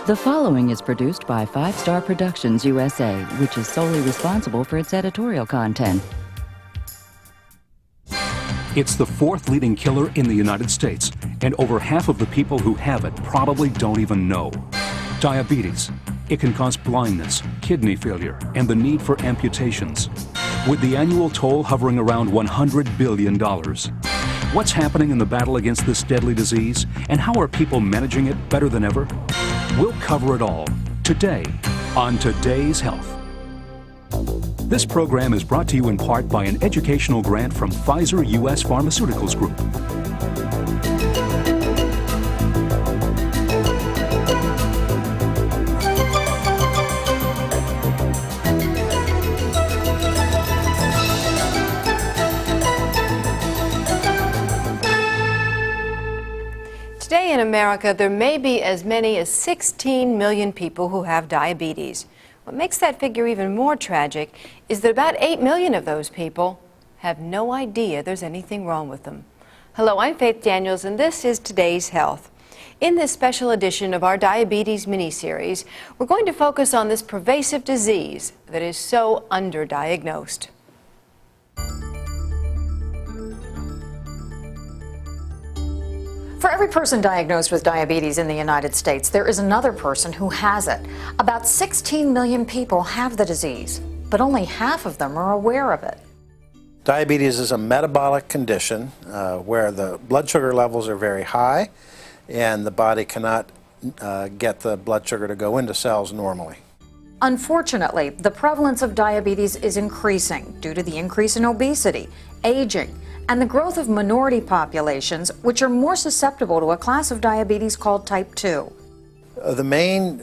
The following is produced by 5 Star Productions USA, which is solely responsible for its editorial content. It's the 4th leading killer in the United States, and over half of the people who have it probably don't even know. Diabetes. It can cause blindness, kidney failure, and the need for amputations. With the annual toll hovering around $100 billion. What's happening in the battle against this deadly disease, and how are people managing it better than ever? We'll cover it all today on Today's Health. This program is brought to you in part by an educational grant from Pfizer U.S. Pharmaceuticals Group. Today in America, there may be as many as 16 million people who have diabetes. What makes that figure even more tragic is that about 8 million of those people have no idea there's anything wrong with them. Hello, I'm Faith Daniels, and this is Today's Health. In this special edition of our diabetes mini-series, we're going to focus on this pervasive disease that is so underdiagnosed. For every person diagnosed with diabetes in the United States, there is another person who has it. About 16 million people have the disease, but only half of them are aware of it. Diabetes is a metabolic condition where the blood sugar levels are very high and the body cannot get the blood sugar to go into cells normally. Unfortunately, the prevalence of diabetes is increasing due to the increase in obesity, aging, and the growth of minority populations, which are more susceptible to a class of diabetes called type 2. The main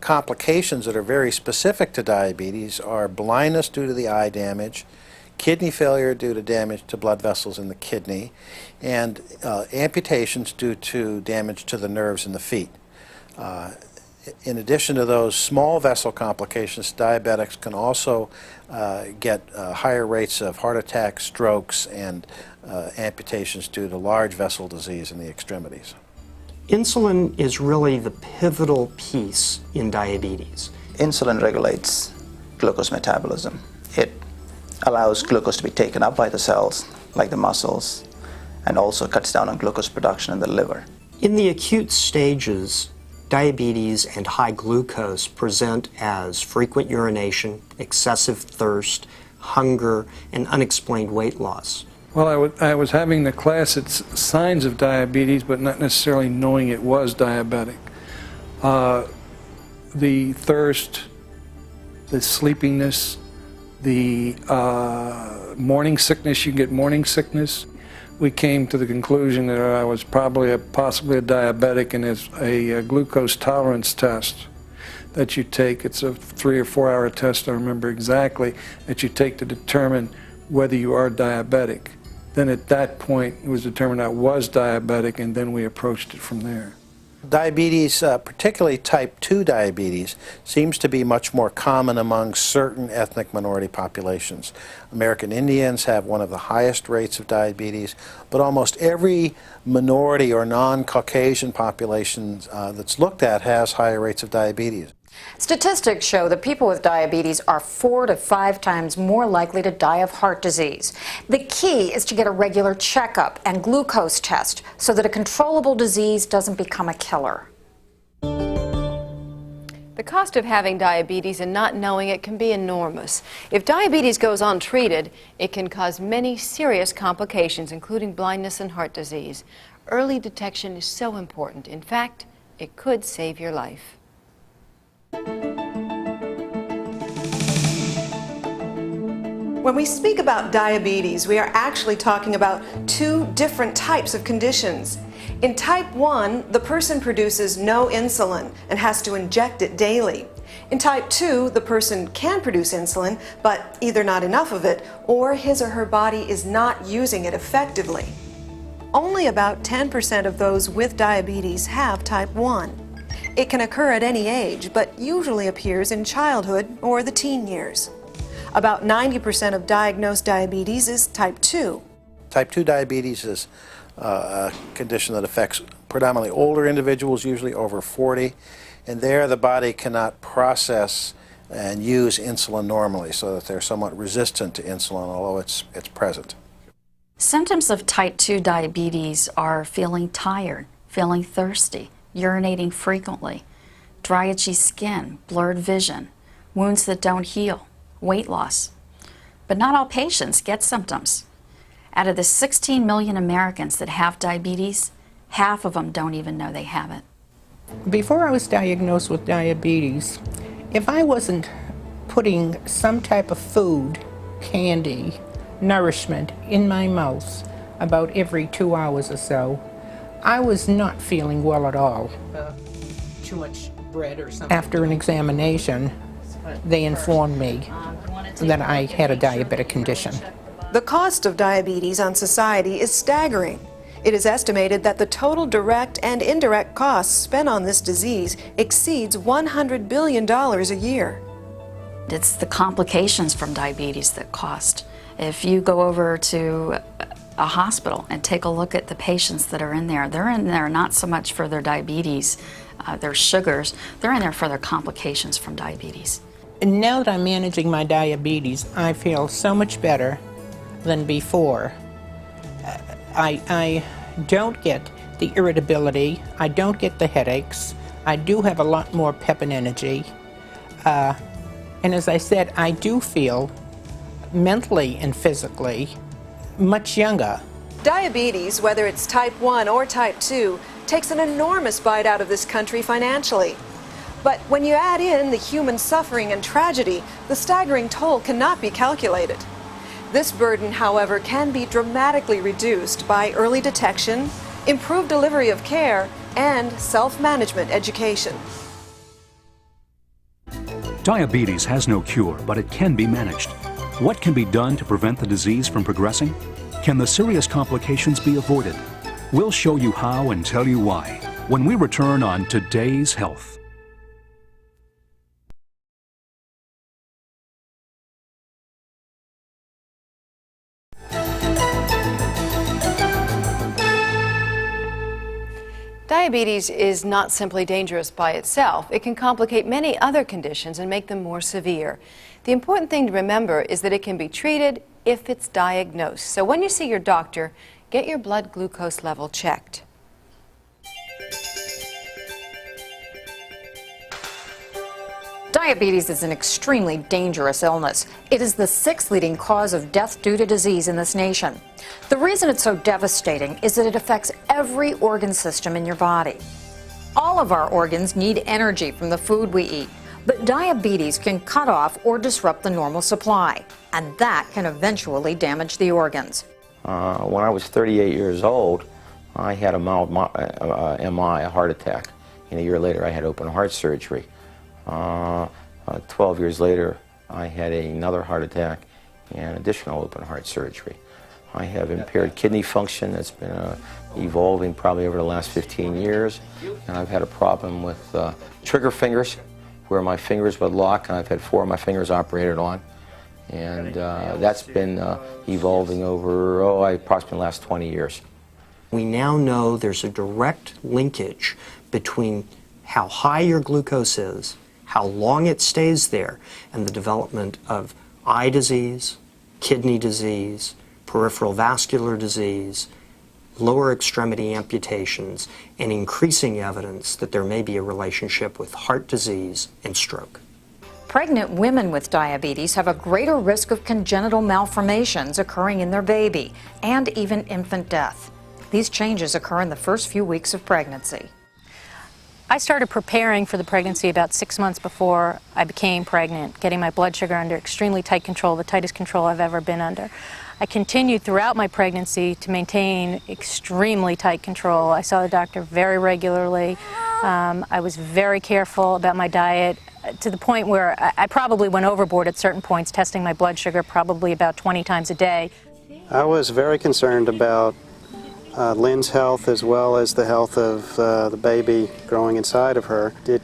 complications that are very specific to diabetes are blindness due to the eye damage, kidney failure due to damage to blood vessels in the kidney, and amputations due to damage to the nerves in the feet. In addition to those small vessel complications, diabetics can also get higher rates of heart attacks, strokes, and amputations due to large vessel disease in the extremities. Insulin is really the pivotal piece in diabetes. Insulin regulates glucose metabolism. It allows glucose to be taken up by the cells, like the muscles, and also cuts down on glucose production in the liver. In the acute stages, diabetes and high glucose present as frequent urination, excessive thirst, hunger, and unexplained weight loss. Well, I was having the classic signs of diabetes, but not necessarily knowing it was diabetic. The thirst, the sleepiness, the morning sickness, you get morning sickness. We came to the conclusion that I was probably possibly a diabetic, and it's a glucose tolerance test that you take. It's a 3 or 4 hour test, I remember exactly, that you take to determine whether you are diabetic. Then at that point it was determined I was diabetic, and then we approached it from there. Diabetes, particularly type 2 diabetes, seems to be much more common among certain ethnic minority populations. American Indians have one of the highest rates of diabetes, but almost every minority or non-Caucasian population that's looked at has higher rates of diabetes. Statistics show that people with diabetes are 4 to 5 times more likely to die of heart disease. The key is to get a regular checkup and glucose test so that a controllable disease doesn't become a killer. The cost of having diabetes and not knowing it can be enormous. If diabetes goes untreated, it can cause many serious complications, including blindness and heart disease. Early detection is so important. In fact, it could save your life. When we speak about diabetes, we are actually talking about 2 different types of conditions. In type 1, the person produces no insulin and has to inject it daily. In type 2, the person can produce insulin, but either not enough of it or his or her body is not using it effectively. Only about 10% of those with diabetes have type 1. It can occur at any age, but usually appears in childhood or the teen years. About 90% of diagnosed diabetes is type 2. Type 2 diabetes is a condition that affects predominantly older individuals, usually over 40, and there the body cannot process and use insulin normally, so that they're somewhat resistant to insulin, although it's present. Symptoms of type 2 diabetes are feeling tired, feeling thirsty, urinating frequently, dry itchy skin, blurred vision, wounds that don't heal, weight loss. But not all patients get symptoms. Out of the 16 million Americans that have diabetes, half of them don't even know they have it. Before I was diagnosed with diabetes, if I wasn't putting some type of food, candy, nourishment in my mouth about every 2 hours or so, I was not feeling well at all. Too much bread or something. After an examination, they informed me that I had a diabetic condition. The cost of diabetes on society is staggering. It is estimated that the total direct and indirect costs spent on this disease exceeds $100 billion a year. It's the complications from diabetes that cost. If you go over to a hospital and take a look at the patients that are in there, they're in there not so much for their diabetes, their sugars, they're in there for their complications from diabetes. And now that I'm managing my diabetes, I feel so much better than before. I don't get the irritability, I don't get the headaches, I do have a lot more pep and energy, and as I said, I do feel mentally and physically much younger. Diabetes, whether it's type 1 or type 2, takes an enormous bite out of this country financially. But when you add in the human suffering and tragedy, the staggering toll cannot be calculated. This burden, however, can be dramatically reduced by early detection, improved delivery of care, and self-management education. Diabetes has no cure, but it can be managed. What can be done to prevent the disease from progressing? Can the serious complications be avoided? We'll show you how and tell you why when we return on Today's Health. Diabetes is not simply dangerous by itself. It can complicate many other conditions and make them more severe. The important thing to remember is that it can be treated if it's diagnosed. So when you see your doctor, get your blood glucose level checked. Diabetes is an extremely dangerous illness. It is the 6th leading cause of death due to disease in this nation. The reason it's so devastating is that it affects every organ system in your body. All of our organs need energy from the food we eat, but diabetes can cut off or disrupt the normal supply, and that can eventually damage the organs. When I was 38 years old, I had a mild MI, a heart attack, and a year later I had open heart surgery. 12 years later, I had another heart attack and additional open heart surgery. I have impaired kidney function that's been evolving probably over the last 15 years, and I've had a problem with trigger fingers, where my fingers would lock, and I've had 4 of my fingers operated on, and that's been evolving over, approximately the last 20 years. We now know there's a direct linkage between how high your glucose is, how long it stays there, and the development of eye disease, kidney disease, peripheral vascular disease, lower extremity amputations, and increasing evidence that there may be a relationship with heart disease and stroke. Pregnant women with diabetes have a greater risk of congenital malformations occurring in their baby and even infant death. These changes occur in the first few weeks of pregnancy. I started preparing for the pregnancy about 6 months before I became pregnant, getting my blood sugar under extremely tight control, the tightest control I've ever been under. I continued throughout my pregnancy to maintain extremely tight control. I saw the doctor very regularly. I was very careful about my diet to the point where I probably went overboard at certain points, testing my blood sugar probably about 20 times a day. I was very concerned about Lynn's health as well as the health of the baby growing inside of her. It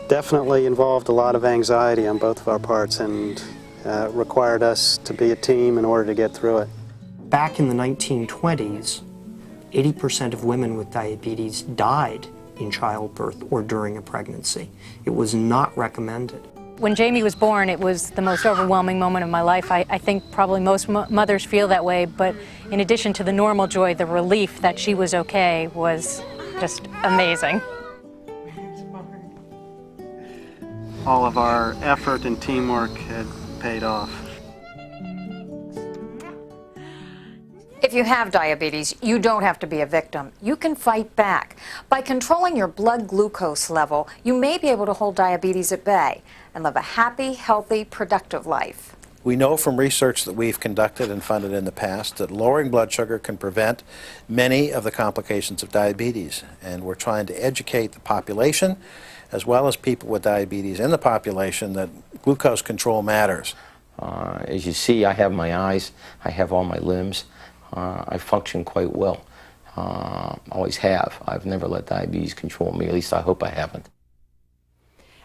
definitely involved a lot of anxiety on both of our parts, and required us to be a team in order to get through it. Back in the 1920s, 80% of women with diabetes died in childbirth or during a pregnancy. It was not recommended. When Jamie was born, it was the most overwhelming moment of my life. I think probably most mothers feel that way, but in addition to the normal joy, the relief that she was okay was just amazing. All of our effort and teamwork had paid off. If you have diabetes, you don't have to be a victim. You can fight back. By controlling your blood glucose level, you may be able to hold diabetes at bay and live a happy, healthy, productive life. We know from research that we've conducted and funded in the past that lowering blood sugar can prevent many of the complications of diabetes. And we're trying to educate the population, as well as people with diabetes in the population, that glucose control matters. As you see, I have my eyes, I have all my limbs. I function quite well. Always have. I've never let diabetes control me. At least I hope I haven't.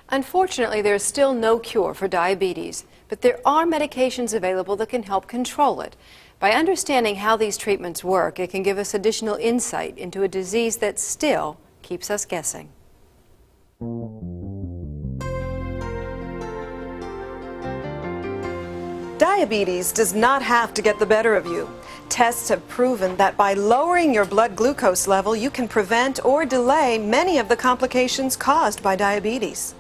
Unfortunately, there is still no cure for diabetes, but there are medications available that can help control it. By understanding how these treatments work, it can give us additional insight into a disease that still keeps us guessing. Diabetes does not have to get the better of you. Tests have proven that by lowering your blood glucose level, you can prevent or delay many of the complications caused by diabetes.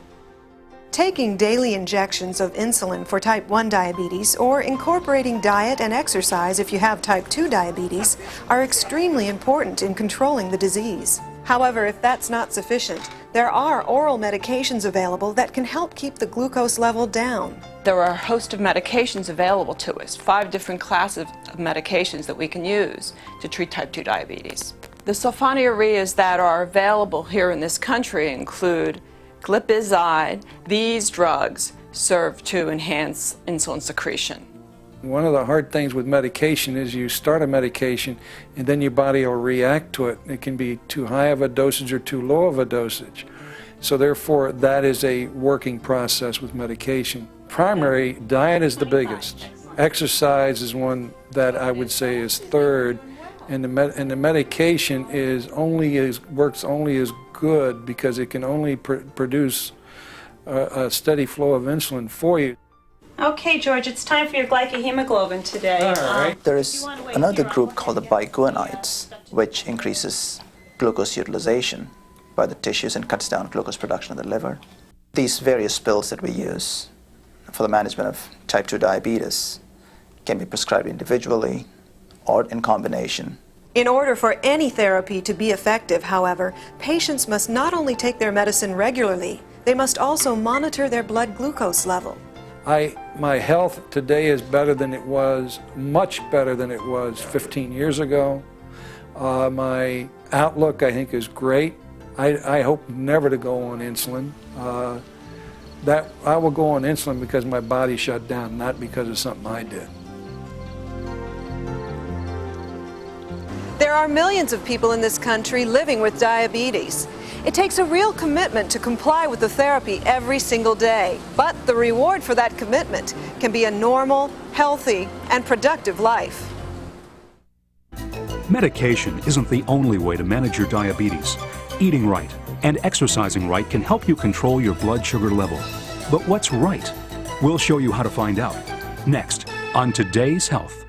Taking daily injections of insulin for type 1 diabetes or incorporating diet and exercise if you have type 2 diabetes are extremely important in controlling the disease. However, if that's not sufficient, there are oral medications available that can help keep the glucose level down. There are a host of medications available to us, 5 different classes of medications that we can use to treat type 2 diabetes. The sulfonylureas that are available here in this country include glipizide. These drugs serve to enhance insulin secretion. One of the hard things with medication is you start a medication and then your body will react to it. It can be too high of a dosage or too low of a dosage. So therefore, that is a working process with medication. Primary diet is the biggest. Exercise is one that I would say is third, and the medication works only as good because it can only produce a steady flow of insulin for you. Okay, George, it's time for your glycohemoglobin today. All right. There is another group called the biguanides, which increases glucose utilization by the tissues and cuts down glucose production in the liver. These various pills that we use for the management of type 2 diabetes can be prescribed individually or in combination. In order for any therapy to be effective, however, patients must not only take their medicine regularly, they must also monitor their blood glucose level. My health today is better than it was, much better than it was 15 years ago. My outlook, I think, is great. I hope never to go on insulin. I will go on insulin because my body shut down, not because of something I did. There are millions of people in this country living with diabetes. It takes a real commitment to comply with the therapy every single day, but the reward for that commitment can be a normal, healthy, and productive life. Medication isn't the only way to manage your diabetes. Eating right and exercising right can help you control your blood sugar level. But what's right? We'll show you how to find out. Next on Today's Health.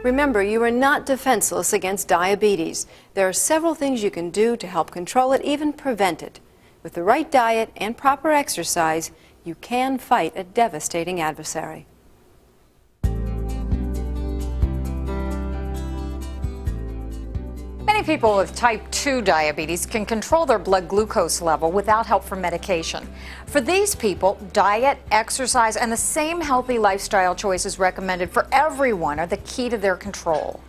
Remember, you are not defenseless against diabetes. There are several things you can do to help control it, even prevent it. With the right diet and proper exercise, you can fight a devastating adversary. Many people with type 2 diabetes can control their blood glucose level without help from medication. For these people, diet, exercise, and the same healthy lifestyle choices recommended for everyone are the key to their control.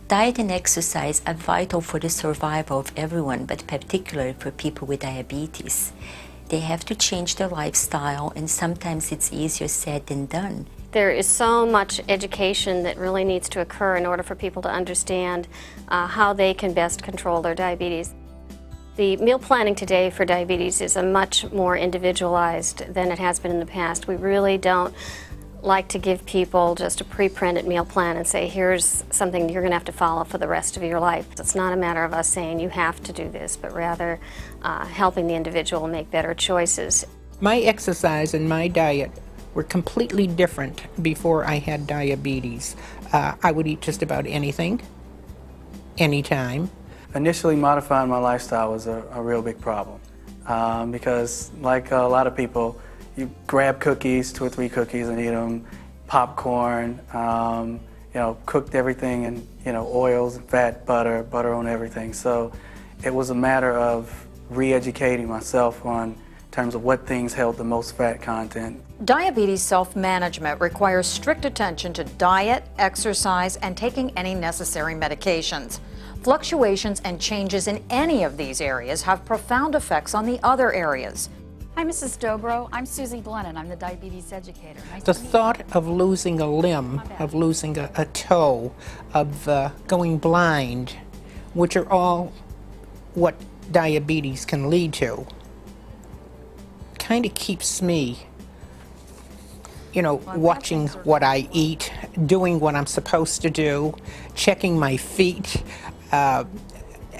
Diet and exercise are vital for the survival of everyone, but particularly for people with diabetes. They have to change their lifestyle, and sometimes it's easier said than done. There is so much education that really needs to occur in order for people to understand how they can best control their diabetes. The meal planning today for diabetes is a much more individualized than it has been in the past. We really don't like to give people just a pre-printed meal plan and say, here's something you're going to have to follow for the rest of your life. It's not a matter of us saying you have to do this, but rather helping the individual make better choices. My exercise and my diet were completely different before I had diabetes. I would eat just about anything, anytime. Initially, modifying my lifestyle was a real big problem because, like a lot of people, you grab cookies, 2 or 3 cookies, and eat them. Popcorn, cooked everything in oils, fat, butter on everything. So it was a matter of re-educating myself on terms of what things held the most fat content. Diabetes self-management requires strict attention to diet, exercise, and taking any necessary medications. Fluctuations and changes in any of these areas have profound effects on the other areas. Hi, Mrs. Dobro. I'm Susie Glennon. I'm the diabetes educator. The thought of losing a limb, of losing a toe, of going blind, which are all what diabetes can lead to, kind of keeps me, watching what I eat, doing what I'm supposed to do, checking my feet.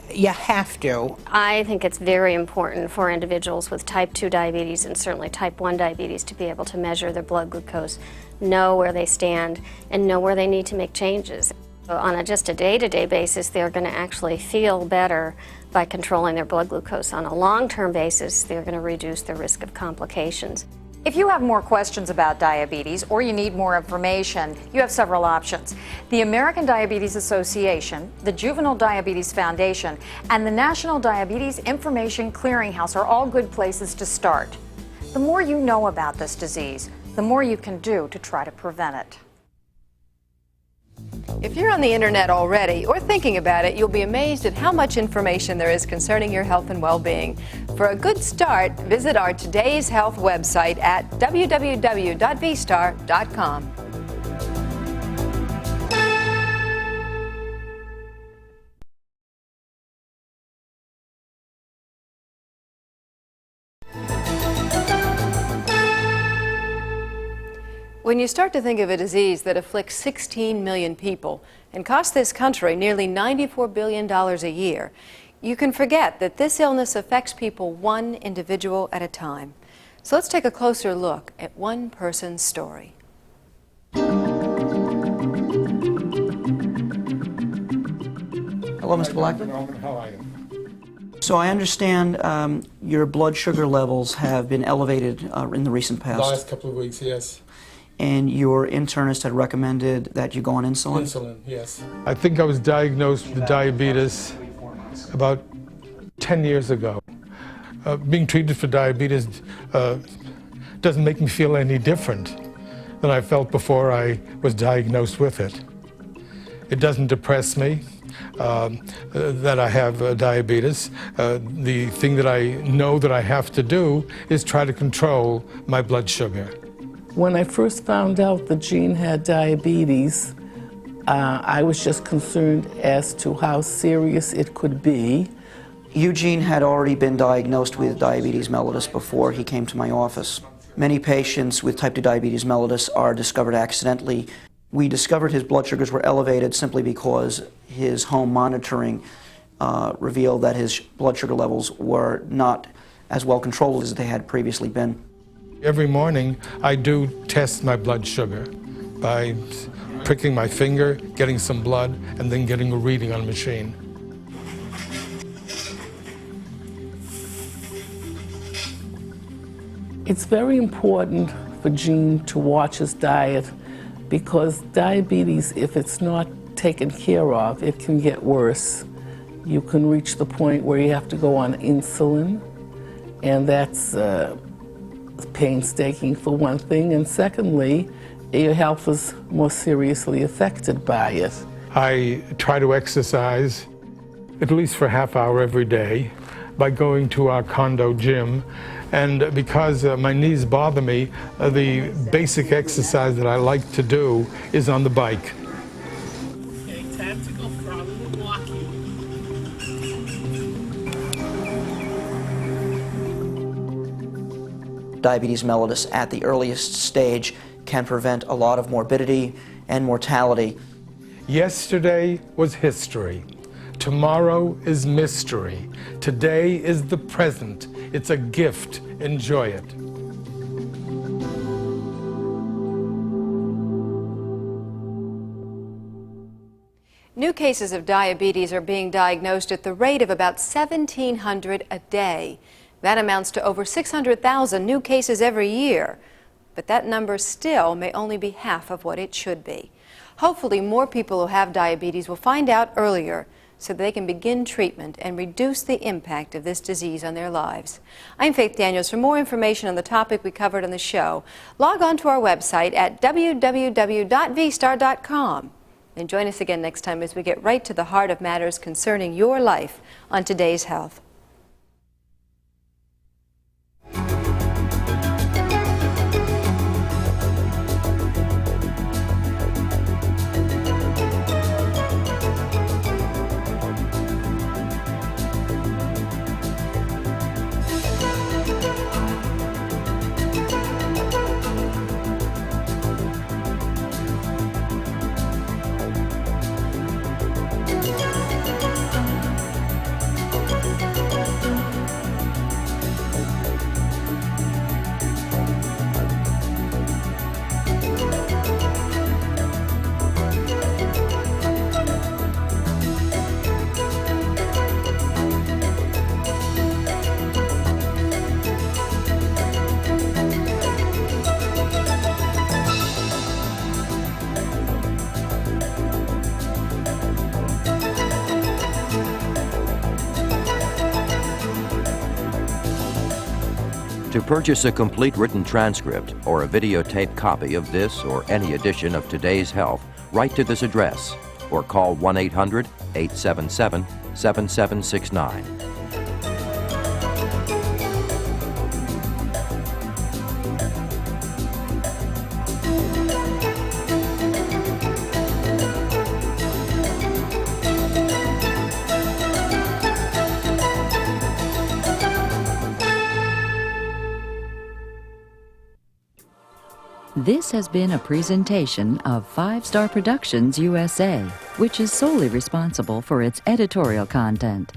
You have to. I think it's very important for individuals with type 2 diabetes and certainly type 1 diabetes to be able to measure their blood glucose, know where they stand, and know where they need to make changes. On just a day-to-day basis, they're going to actually feel better by controlling their blood glucose. On a long-term basis, they're going to reduce the risk of complications. If you have more questions about diabetes or you need more information, you have several options. The American Diabetes Association, the Juvenile Diabetes Foundation, and the National Diabetes Information Clearinghouse are all good places to start. The more you know about this disease, the more you can do to try to prevent it. If you're on the internet already or thinking about it, you'll be amazed at how much information there is concerning your health and well-being. For a good start, visit our Today's Health website at www.vstar.com. When you start to think of a disease that afflicts 16 million people and costs this country nearly $94 billion a year, you can forget that this illness affects people one individual at a time. So let's take a closer look at one person's story. Hello, Mr. Blackman. How are you? So I understand your blood sugar levels have been elevated in the recent past. Last couple of weeks, yes. And your internist had recommended that you go on insulin? Insulin, yes. I think I was diagnosed with diabetes about 10 years ago. Being treated for diabetes doesn't make me feel any different than I felt before I was diagnosed with it. It doesn't depress me that I have diabetes. The thing that I know that I have to do is try to control my blood sugar. When I first found out that Jean had diabetes, I was just concerned as to how serious it could be. Eugene had already been diagnosed with diabetes mellitus before he came to my office. Many patients with type 2 diabetes mellitus are discovered accidentally. We discovered his blood sugars were elevated simply because his home monitoring revealed that his blood sugar levels were not as well controlled as they had previously been. Every morning I do test my blood sugar by pricking my finger, getting some blood, and then getting a reading on a machine. It's very important for Jean to watch his diet because diabetes, if it's not taken care of, it can get worse. You can reach the point where you have to go on insulin, and that's painstaking for one thing, and secondly, your health is more seriously affected by it. I try to exercise at least for a half hour every day by going to our condo gym, and because my knees bother me, the basic exercise that I like to do is on the bike. Okay, time to go for a little walking. diabetes mellitus at the earliest stage can prevent a lot of morbidity and mortality. Yesterday was history. Tomorrow is mystery. Today is the present. It's a gift. Enjoy it. New cases of diabetes are being diagnosed at the rate of about 1,700 a day. That amounts to over 600,000 new cases every year. But that number still may only be half of what it should be. Hopefully, more people who have diabetes will find out earlier so they can begin treatment and reduce the impact of this disease on their lives. I'm Faith Daniels. For more information on the topic we covered on the show, log on to our website at www.vstar.com. And join us again next time as we get right to the heart of matters concerning your life on Today's Health. To purchase a complete written transcript or a videotape copy of this or any edition of Today's Health, write to this address or call 1-800-877-7769. This has been a presentation of 5 Star Productions USA, which is solely responsible for its editorial content.